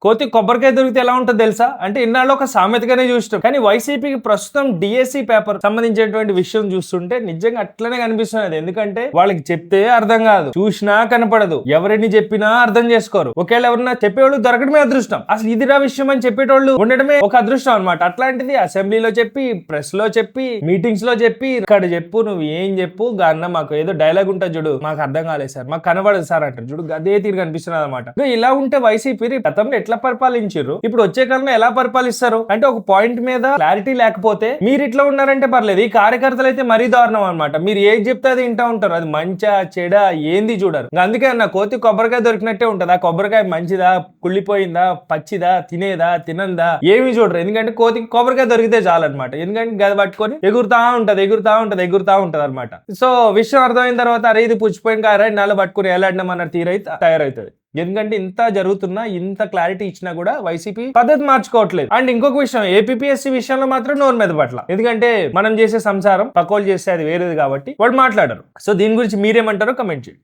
కోతి కొబ్బరికాయ దొరికితే ఎలా ఉంటుందో తెలుసా? అంటే ఇన్నాళ్ళు ఒక సామెతగానే చూస్తాం, కానీ వైసీపీకి ప్రస్తుతం డిఎస్సి పేపర్ సంబంధించినటువంటి విషయం చూస్తుంటే నిజంగా అట్లనే కనిపిస్తున్నది. ఎందుకంటే వాళ్ళకి చెప్తే అర్థం కాదు, చూసినా కనపడదు, ఎవరిని చెప్పినా అర్థం చేసుకోరు. ఒకవేళ ఎవరన్నా చెప్పేవాళ్ళు దొరకడమే అదృష్టం, అసలు ఇదిరా విషయం అని చెప్పేటోళ్ళు ఉండడమే ఒక అదృష్టం అనమాట. అట్లాంటిది అసెంబ్లీలో చెప్పి, ప్రెస్ లో చెప్పి, మీటింగ్స్ లో చెప్పి, ఇక్కడ చెప్పు, నువ్వు ఏం చెప్పు గాన్న మాకు ఏదో డైలాగ్ ఉంటుంది చూడు, మాకు అర్థం కాలేదు సార్, మాకు కనబడదు సార్ అంటారు చూడు, అదే తీరు కనిపిస్తున్నది అనమాట. ఇలా ఉంటే వైసీపీ గతంలో ఎట్లా పరిపాలించారు, ఇప్పుడు వచ్చే కాలంలో ఎలా పరిపాలిస్తారు అంటే ఒక పాయింట్ మీద క్లారిటీ లేకపోతే మీరు ఇట్లా ఉన్నారంటే పర్లేదు, ఈ కార్యకర్తలు అయితే మరీ దారుణం అనమాట. మీరు ఏం చెప్తే అది వింటా ఉంటారు, అది మంచా చెడా ఏంది చూడరు. అందుకే నా కోతి కొబ్బరికాయ దొరికినట్టే ఉంటది. ఆ కొబ్బరికాయ మంచిదా, కుళ్ళిపోయిందా, పచ్చిదా, తినేదా, తినందా ఏమి చూడరు. ఎందుకంటే కోతికి కొబ్బరికాయ దొరికితే చాలన్నమాట. ఎందుకంటే గది పట్టుకొని ఎగురుతా ఉంటది అనమాట. సో విషయం అర్థమైన తర్వాత అరే ఇది పుచ్చిపోయిన కారా నాళ్ళు పట్టుకుని ఎలాడినాం అన్న తీరైతే తయారవుతుంది. ఎందుకంటే ఇంత జరుగుతున్నా, ఇంత క్లారిటీ ఇచ్చినా కూడా వైసీపీ పద్ధతి మార్చుకోవట్లేదు. అండ్ ఇంకొక విషయం, ఏపీఎస్సీ విషయంలో మాత్రం నోరు మీద పట్ల. ఎందుకంటే మనం చేసే సంసారం పక్కోళ్ళు చేస్తే అది వేరేది కాబట్టి వాళ్ళు మాట్లాడరు. సో దీని గురించి మీరేమంటారో కమెంట్ చేయండి.